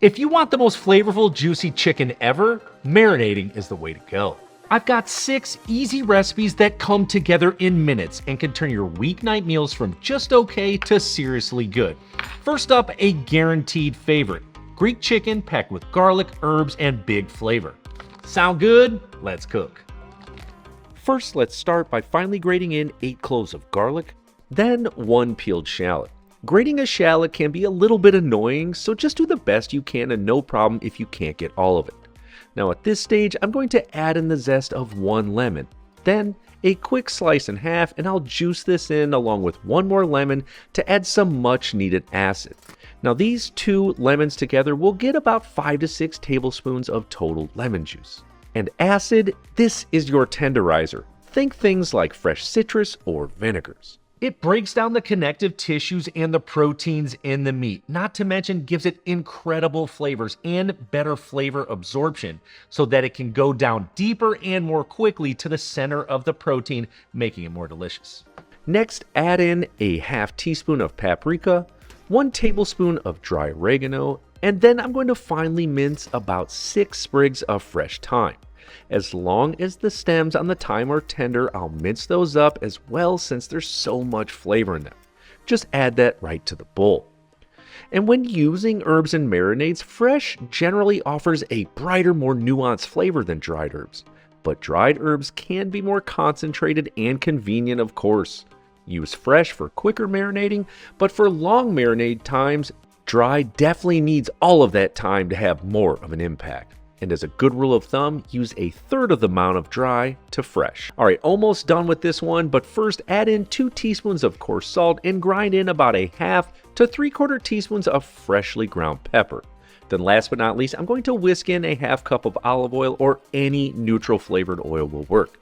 If you want the most flavorful, juicy chicken ever, marinating is the way to go. I've got 6 easy recipes that come together in minutes and can turn your weeknight meals from just okay to seriously good. First up, a guaranteed favorite: Greek chicken packed with garlic, herbs, and big flavor. Sound good? Let's cook. First, let's start by finely grating in 8 cloves of garlic, then 1 peeled shallot. Grating a shallot can be a little bit annoying, so just do the best you can and no problem if you can't get all of it. Now at this stage, I'm going to add in the zest of 1 lemon, then a quick slice in half, and I'll juice this in along with 1 more lemon to add some much needed acid. Now these 2 lemons together will get about 5 to 6 tablespoons of total lemon juice. And acid, this is your tenderizer. Think things like fresh citrus or vinegars. It breaks down the connective tissues and the proteins in the meat, not to mention gives it incredible flavors and better flavor absorption so that it can go down deeper and more quickly to the center of the protein, making it more delicious. Next, add in a half teaspoon of paprika, 1 tablespoon of dry oregano, and then I'm going to finely mince about 6 sprigs of fresh thyme. As long as the stems on the thyme are tender, I'll mince those up as well since there's so much flavor in them. Just add that right to the bowl. And when using herbs and marinades, fresh generally offers a brighter, more nuanced flavor than dried herbs. But dried herbs can be more concentrated and convenient, of course. Use fresh for quicker marinating, but for long marinade times, dry definitely needs all of that time to have more of an impact. And as a good rule of thumb, use a third of the amount of dry to fresh. Alright, almost done with this one, but first add in 2 teaspoons of coarse salt and grind in about a half to 3/4 teaspoons of freshly ground pepper. Then last but not least, I'm going to whisk in a half cup of olive oil, or any neutral flavored oil will work.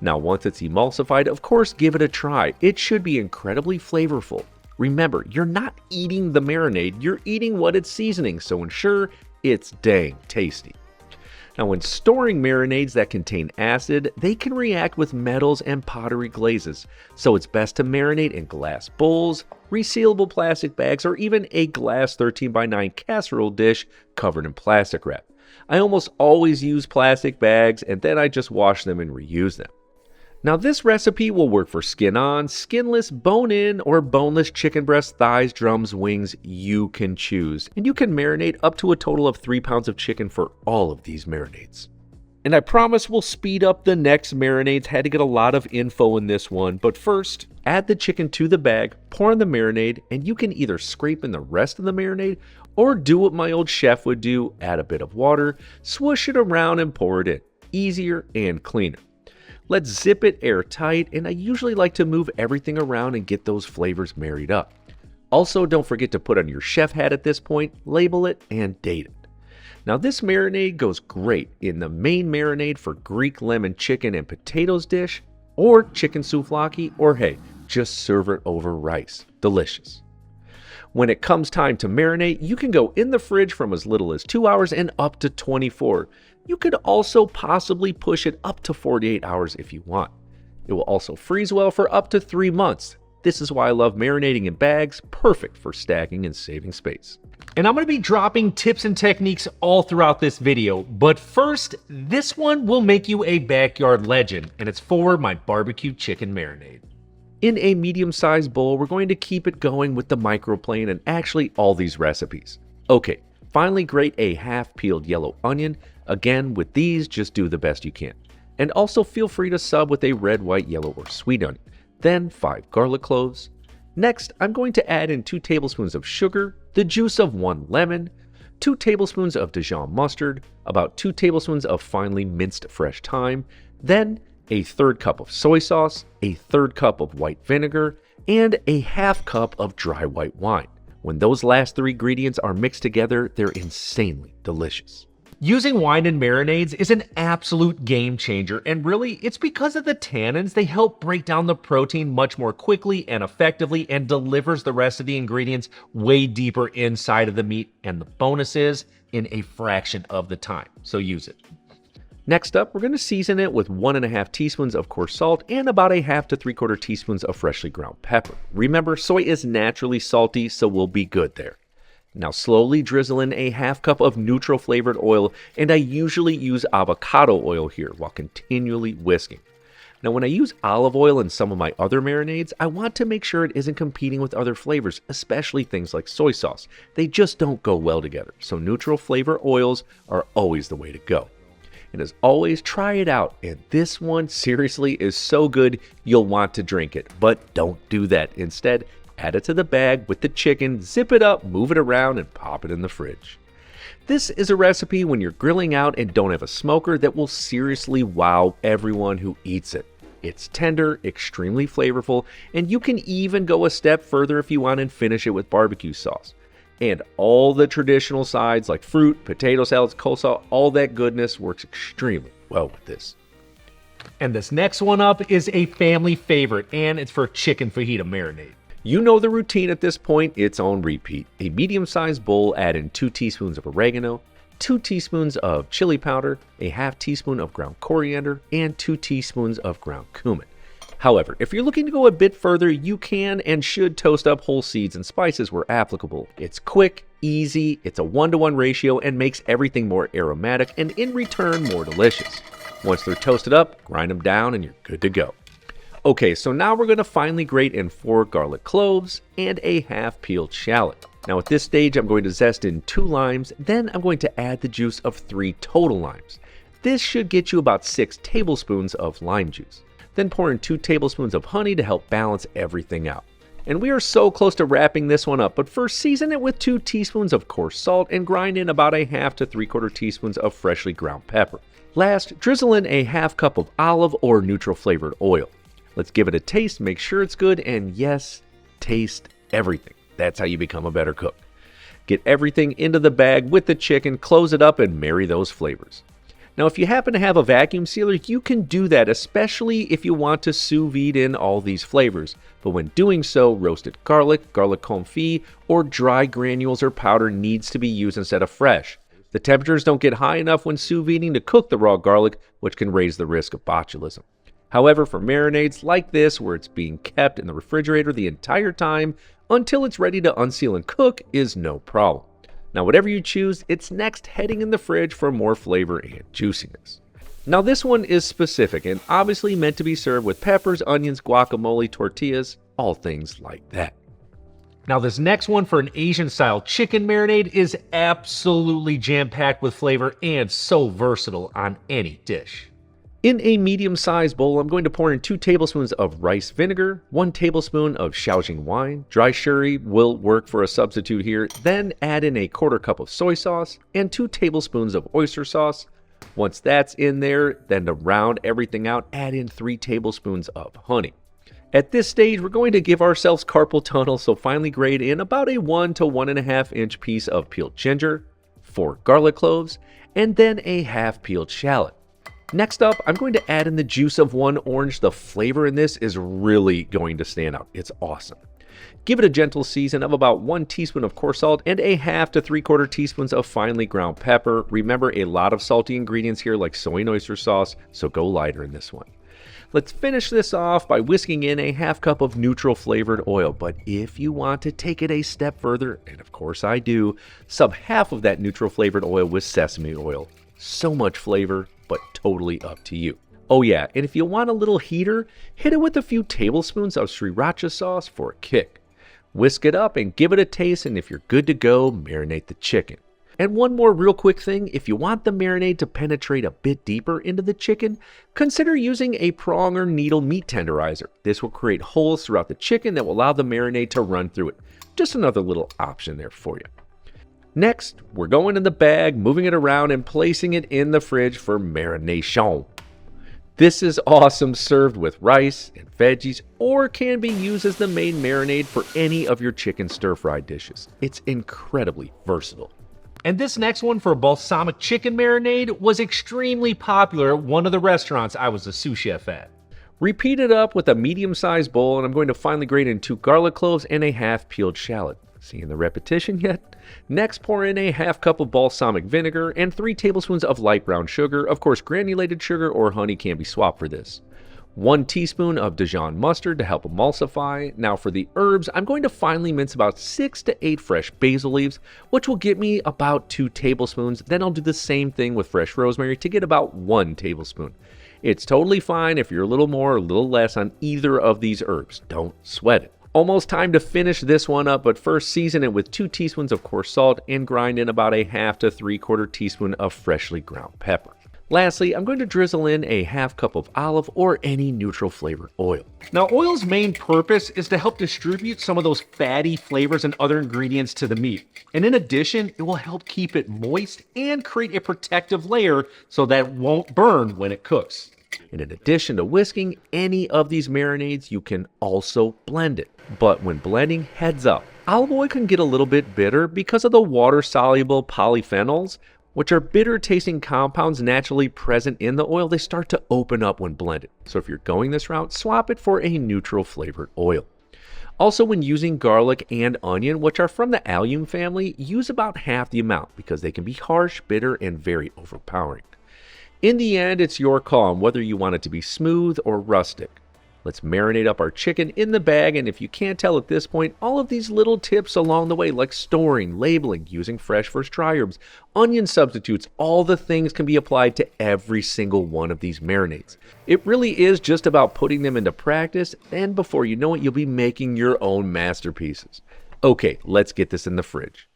Now once it's emulsified, of course give it a try. It should be incredibly flavorful. Remember, you're not eating the marinade, you're eating what it's seasoning, so ensure it's dang tasty. Now when storing marinades that contain acid, they can react with metals and pottery glazes, so it's best to marinate in glass bowls, resealable plastic bags, or even a glass 13x9 casserole dish covered in plastic wrap. I almost always use plastic bags and then I just wash them and reuse them. Now this recipe will work for skin on, skinless, bone-in, or boneless chicken breasts, thighs, drums, wings, you can choose. And you can marinate up to a total of 3 pounds of chicken for all of these marinades. And I promise we'll speed up the next marinades. Had to get a lot of info in this one, but first, add the chicken to the bag, pour in the marinade, and you can either scrape in the rest of the marinade or do what my old chef would do, add a bit of water, swoosh it around and pour it in. Easier and cleaner. Let's zip it airtight, and I usually like to move everything around and get those flavors married up. Also, don't forget to put on your chef hat at this point, label it, and date it. Now this marinade goes great in the main marinade for Greek lemon chicken and potatoes dish, or chicken souvlaki, or hey, just serve it over rice. Delicious. When it comes time to marinate, you can go in the fridge from as little as 2 hours and up to 24. You could also possibly push it up to 48 hours if you want. It will also freeze well for up to 3 months. This is why I love marinating in bags, perfect for stacking and saving space. And I'm going to be dropping tips and techniques all throughout this video, but first, this one will make you a backyard legend, and it's for my barbecue chicken marinade. In a medium-sized bowl, we're going to keep it going with the microplane and actually all these recipes. Okay, finally grate a half-peeled yellow onion. Again, with these, just do the best you can. And also feel free to sub with a red, white, yellow, or sweet onion. Then 5 garlic cloves. Next, I'm going to add in 2 tablespoons of sugar, the juice of 1 lemon, 2 tablespoons of Dijon mustard, about 2 tablespoons of finely minced fresh thyme, then a 1/3 cup of soy sauce, a 1/3 cup of white vinegar, and a 1/2 cup of dry white wine. When those last 3 ingredients are mixed together, they're insanely delicious. Using wine in marinades is an absolute game changer, and really it's because of the tannins. They help break down the protein much more quickly and effectively and delivers the rest of the ingredients way deeper inside of the meat, and the bonus is in a fraction of the time, so use it. Next up, we're going to season it with 1.5 teaspoons of coarse salt and about a half to 3/4 teaspoons of freshly ground pepper. Remember, soy is naturally salty, so we'll be good there. Now slowly drizzle in a half cup of neutral flavored oil, and I usually use avocado oil here while continually whisking. Now when I use olive oil in some of my other marinades, I want to make sure it isn't competing with other flavors, especially things like soy sauce. They just don't go well together, so neutral flavor oils are always the way to go. And as always, try it out, and this one seriously is so good you'll want to drink it, but don't do that. Instead, add it to the bag with the chicken, zip it up, move it around, and pop it in the fridge. This is a recipe when you're grilling out and don't have a smoker that will seriously wow everyone who eats it. It's tender, extremely flavorful, and you can even go a step further if you want and finish it with barbecue sauce. And all the traditional sides like fruit, potato salads, coleslaw, all that goodness works extremely well with this. And this next one up is a family favorite, and it's for chicken fajita marinade. You know the routine at this point, it's on repeat. A medium-sized bowl, add in 2 teaspoons of oregano, 2 teaspoons of chili powder, a half teaspoon of ground coriander, and 2 teaspoons of ground cumin. However, if you're looking to go a bit further, you can and should toast up whole seeds and spices where applicable. It's quick, easy, it's a 1-to-1 ratio, and makes everything more aromatic and in return more delicious. Once they're toasted up, grind them down and you're good to go. Okay, so now we're going to finally grate in 4 garlic cloves and a half peeled shallot. Now at this stage, I'm going to zest in 2 limes, then I'm going to add the juice of 3 total limes. This should get you about 6 tablespoons of lime juice. Then pour in 2 tablespoons of honey to help balance everything out. And we are so close to wrapping this one up, but first season it with 2 teaspoons of coarse salt and grind in about a half to 3/4 teaspoons of freshly ground pepper. Last, drizzle in a half cup of olive or neutral flavored oil. Let's give it a taste, make sure it's good, and yes, taste everything. That's how you become a better cook. Get everything into the bag with the chicken, close it up, and marry those flavors. Now, if you happen to have a vacuum sealer, you can do that, especially if you want to sous vide in all these flavors. But when doing so, roasted garlic, garlic confit, or dry granules or powder needs to be used instead of fresh. The temperatures don't get high enough when sous viding to cook the raw garlic, which can raise the risk of botulism. However, for marinades like this, where it's being kept in the refrigerator the entire time until it's ready to unseal and cook, is no problem. Now, whatever you choose, it's next heading in the fridge for more flavor and juiciness. Now, this one is specific and obviously meant to be served with peppers, onions, guacamole, tortillas, all things like that. Now, this next one for an Asian-style chicken marinade is absolutely jam-packed with flavor and so versatile on any dish. In a medium-sized bowl, I'm going to pour in 2 tablespoons of rice vinegar, 1 tablespoon of Shaoxing wine. Dry sherry will work for a substitute here. Then add in a 1/4 cup of soy sauce and 2 tablespoons of oyster sauce. Once that's in there, then to round everything out, add in 3 tablespoons of honey. At this stage, we're going to give ourselves carpal tunnel, so finally grate in about a 1 to 1.5 inch piece of peeled ginger, 4 garlic cloves, and then a half peeled shallot. Next up, I'm going to add in the juice of 1 orange. The flavor in this is really going to stand out. It's awesome. Give it a gentle season of about 1 teaspoon of coarse salt and a half to 3/4 teaspoons of finely ground pepper. Remember, a lot of salty ingredients here like soy and oyster sauce, so go lighter in this one. Let's finish this off by whisking in a half cup of neutral flavored oil, but if you want to take it a step further, and of course I do, sub half of that neutral flavored oil with sesame oil. So much flavor, but totally up to you. Oh yeah, and if you want a little heater, hit it with a few tablespoons of sriracha sauce for a kick. Whisk it up and give it a taste, and if you're good to go, marinate the chicken. And one more real quick thing, if you want the marinade to penetrate a bit deeper into the chicken, consider using a prong or needle meat tenderizer. This will create holes throughout the chicken that will allow the marinade to run through it. Just another little option there for you. Next, we're going in the bag, moving it around, and placing it in the fridge for marination. This is awesome served with rice and veggies, or can be used as the main marinade for any of your chicken stir-fry dishes. It's incredibly versatile. And this next one for Balsamic Chicken Marinade was extremely popular at one of the restaurants I was a sous chef at. Repeat it up with a medium-sized bowl, and I'm going to finally grate in 2 garlic cloves and a half peeled shallot. Seeing the repetition yet? Next, pour in a half cup of balsamic vinegar and 3 tablespoons of light brown sugar. Of course, granulated sugar or honey can be swapped for this. 1 teaspoon of Dijon mustard to help emulsify. Now for the herbs, I'm going to finely mince about 6 to 8 fresh basil leaves, which will get me about 2 tablespoons. Then I'll do the same thing with fresh rosemary to get about 1 tablespoon. It's totally fine if you're a little more or a little less on either of these herbs. Don't sweat it. Almost time to finish this one up, but first season it with 2 teaspoons of coarse salt and grind in about a half to 3/4 teaspoon of freshly ground pepper. Lastly, I'm going to drizzle in a half cup of olive or any neutral flavored oil. Now, oil's main purpose is to help distribute some of those fatty flavors and other ingredients to the meat. And in addition, it will help keep it moist and create a protective layer so that it won't burn when it cooks. And in addition to whisking any of these marinades, you can also blend it. But when blending, heads up, olive oil can get a little bit bitter because of the water-soluble polyphenols, which are bitter-tasting compounds naturally present in the oil. They start to open up when blended. So if you're going this route, swap it for a neutral flavored oil. Also, when using garlic and onion, which are from the allium family, use about half the amount because they can be harsh, bitter, and very overpowering. In the end, it's your call on whether you want it to be smooth or rustic. Let's marinate up our chicken in the bag, and if you can't tell at this point, all of these little tips along the way, like storing, labeling, using fresh versus dry herbs, onion substitutes, all the things can be applied to every single one of these marinades. It really is just about putting them into practice, and before you know it, you'll be making your own masterpieces. Okay, let's get this in the fridge.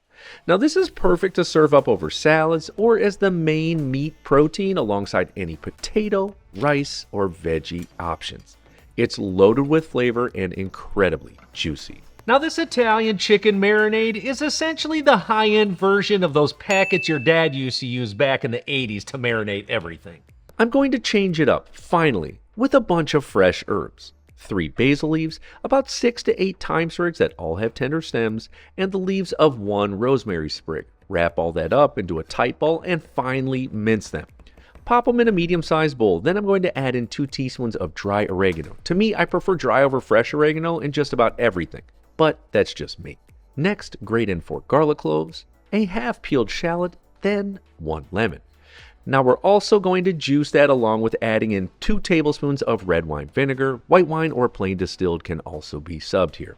Now this is perfect to serve up over salads or as the main meat protein alongside any potato, rice, or veggie options. It's loaded with flavor and incredibly juicy. Now this Italian chicken marinade is essentially the high-end version of those packets your dad used to use back in the 80s to marinate everything. I'm going to change it up, finally, with a bunch of fresh herbs. 3 basil leaves, about 6 to 8 thyme sprigs that all have tender stems, and the leaves of 1 rosemary sprig. Wrap all that up into a tight ball and finely mince them. Pop them in a medium-sized bowl. Then I'm going to add in 2 teaspoons of dry oregano. To me, I prefer dry over fresh oregano in just about everything, but that's just me. Next, grate in 4 garlic cloves, a half peeled shallot, then 1 lemon. Now we're also going to juice that along with adding in 2 tablespoons of red wine vinegar. White wine or plain distilled can also be subbed here.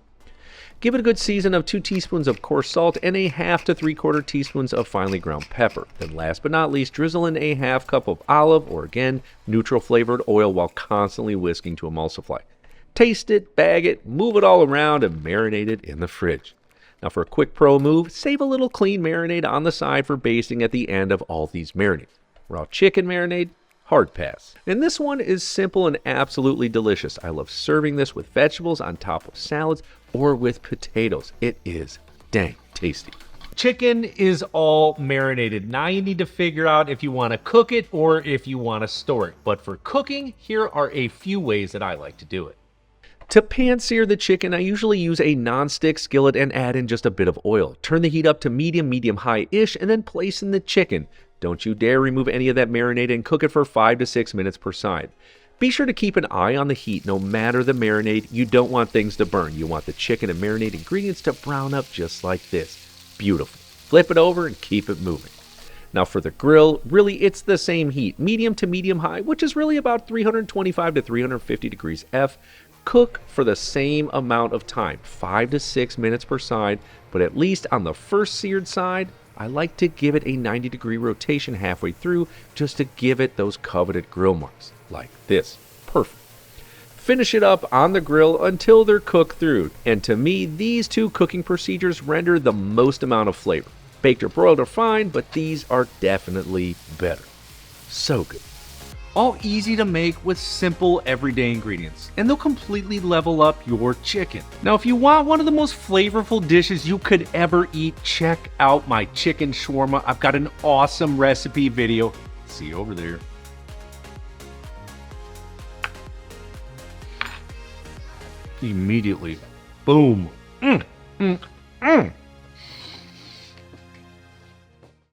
Give it a good season of 2 teaspoons of coarse salt and a half to 3/4 teaspoons of finely ground pepper. Then last but not least, drizzle in a half cup of olive or again, neutral flavored oil while constantly whisking to emulsify. Taste it, bag it, move it all around, and marinate it in the fridge. Now for a quick pro move, save a little clean marinade on the side for basting at the end of all these marinades. Raw chicken marinade, hard pass. And this one is simple and absolutely delicious. I love serving this with vegetables on top of salads or with potatoes. It is dang tasty. Chicken is all marinated. Now you need to figure out if you want to cook it or if you want to store it. But for cooking, here are a few ways that I like to do it. To pan sear the chicken, I usually use a non-stick skillet and add in just a bit of oil. Turn the heat up to medium-high-ish and then place in the chicken. Don't you dare remove any of that marinade and cook it for 5 to 6 minutes per side. Be sure to keep an eye on the heat no matter the marinade. You don't want things to burn. You want the chicken and marinade ingredients to brown up just like this. Beautiful. Flip it over and keep it moving. Now for the grill, really it's the same heat, medium to medium-high, which is really about 325 to 350 degrees F. Cook for the same amount of time, 5 to 6 minutes per side, but at least on the first seared side, I like to give it a 90-degree rotation halfway through just to give it those coveted grill marks, like this. Perfect. Finish it up on the grill until they're cooked through, and to me, these 2 cooking procedures render the most amount of flavor. Baked or broiled are fine, but these are definitely better. So good. All easy to make with simple everyday ingredients, and they'll completely level up your chicken. Now if you want one of the most flavorful dishes you could ever eat, check out my chicken shawarma. I've got an awesome recipe video. See you over there. Immediately, boom.